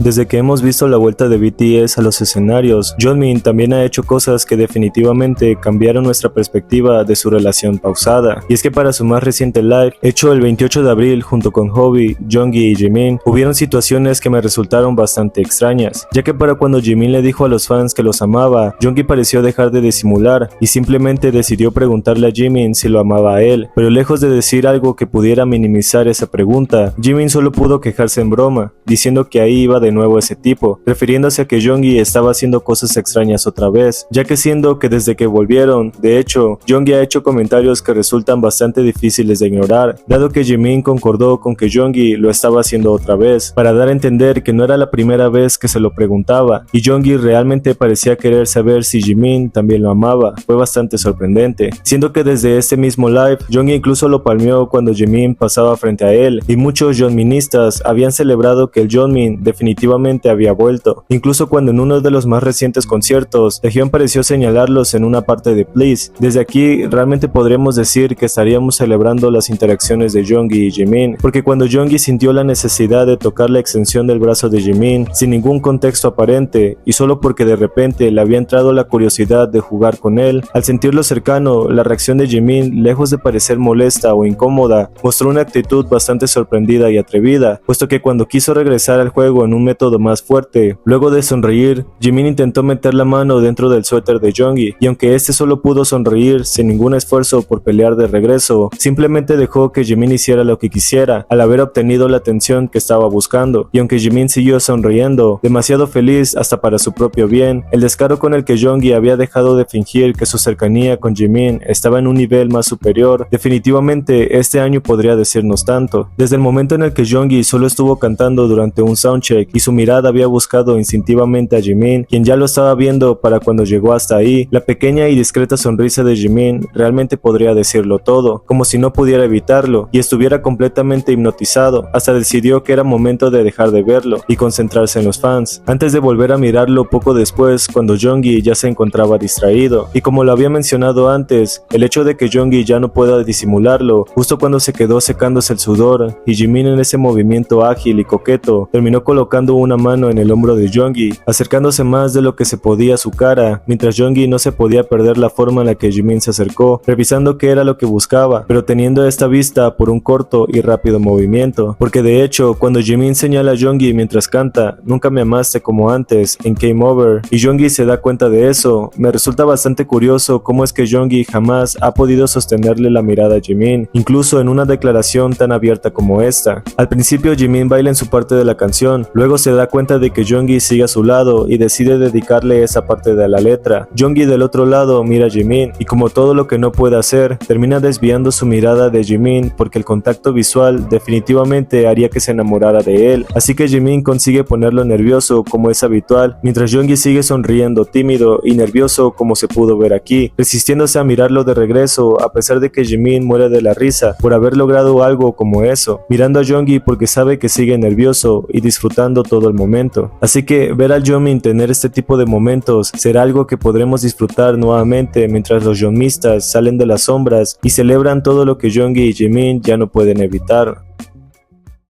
Desde que hemos visto la vuelta de BTS a los escenarios, Jeongmin también ha hecho cosas que definitivamente cambiaron nuestra perspectiva de su relación pausada. Y es que para su más reciente live, hecho el 28 de abril junto con Hobi, Jonggi y Jimin, hubieron situaciones que me resultaron bastante extrañas, ya que para cuando Jimin le dijo a los fans que los amaba, Jonggi pareció dejar de disimular y simplemente decidió preguntarle a Jimin si lo amaba a él, pero lejos de decir algo que pudiera minimizar esa pregunta, Jimin solo pudo quejarse en broma, diciendo que ahí iba de nuevo ese tipo, refiriéndose a que Jonggi estaba haciendo cosas extrañas otra vez, ya que siendo que desde que volvieron, de hecho, Jonggi ha hecho comentarios que resultan bastante difíciles de ignorar, dado que Jimin concordó con que Jonggi lo estaba haciendo otra vez, para dar a entender que no era la primera vez que se lo preguntaba, y Jonggi realmente parecía querer saber si Jimin también lo amaba. Fue bastante sorprendente, siendo que desde este mismo live, Jonggi incluso lo palmeó cuando Jimin pasaba frente a él, y muchos Jeongministas habían celebrado que el Jeongmin definitivamente había vuelto, incluso cuando en uno de los más recientes conciertos, Taehyun pareció señalarlos en una parte de Please. Desde aquí realmente podríamos decir que estaríamos celebrando las interacciones de Jonggi y Jimin, porque cuando Jonggi sintió la necesidad de tocar la extensión del brazo de Jimin sin ningún contexto aparente y solo porque de repente le había entrado la curiosidad de jugar con él, al sentirlo cercano, la reacción de Jimin, lejos de parecer molesta o incómoda, mostró una actitud bastante sorprendida y atrevida, puesto que cuando quiso regresar al juego en un método más fuerte, luego de sonreír, Jimin intentó meter la mano dentro del suéter de Jonggi, y aunque este solo pudo sonreír sin ningún esfuerzo por pelear de regreso, simplemente dejó que Jimin hiciera lo que quisiera, al haber obtenido la atención que estaba buscando, y aunque Jimin siguió sonriendo, demasiado feliz hasta para su propio bien, el descaro con el que Jonggi había dejado de fingir que su cercanía con Jimin estaba en un nivel más superior, definitivamente este año podría decirnos tanto. Desde el momento en el que Jonggi solo estuvo cantando durante un soundcheck y su mirada había buscado instintivamente a Jimin, quien ya lo estaba viendo para cuando llegó hasta ahí, la pequeña y discreta sonrisa de Jimin realmente podría decirlo todo, como si no pudiera evitarlo y estuviera completamente hipnotizado, hasta decidió que era momento de dejar de verlo y concentrarse en los fans, antes de volver a mirarlo poco después cuando Jonggi ya se encontraba distraído, y como lo había mencionado antes, el hecho de que Jonggi ya no pueda disimularlo, justo cuando se quedó secándose el sudor, y Jimin en ese movimiento ágil y coqueto, terminó colocando una mano en el hombro de Jonggi, acercándose más de lo que se podía a su cara, mientras Jonggi no se podía perder la forma en la que Jimin se acercó, revisando qué era lo que buscaba, pero teniendo esta vista por un corto y rápido movimiento, porque de hecho, cuando Jimin señala a Jonggi mientras canta, "Nunca me amaste como antes" en Game Over, y Jonggi se da cuenta de eso, me resulta bastante curioso cómo es que Jonggi jamás ha podido sostenerle la mirada a Jimin, incluso en una declaración tan abierta como esta. Al principio Jimin baila en su parte de la canción, luego se da cuenta de que Jonggi sigue a su lado y decide dedicarle esa parte de la letra. Jonggi del otro lado mira a Jimin y como todo lo que no puede hacer, termina desviando su mirada de Jimin porque el contacto visual definitivamente haría que se enamorara de él, así que Jimin consigue ponerlo nervioso como es habitual, mientras Jonggi sigue sonriendo tímido y nervioso como se pudo ver aquí, resistiéndose a mirarlo de regreso a pesar de que Jimin muere de la risa por haber logrado algo como eso, mirando a Jonggi porque sabe que sigue nervioso y disfrutando todo el momento. Así que ver al Jeongmin tener este tipo de momentos será algo que podremos disfrutar nuevamente mientras los Jeongmistas salen de las sombras y celebran todo lo que Jonggi y Jimin ya no pueden evitar.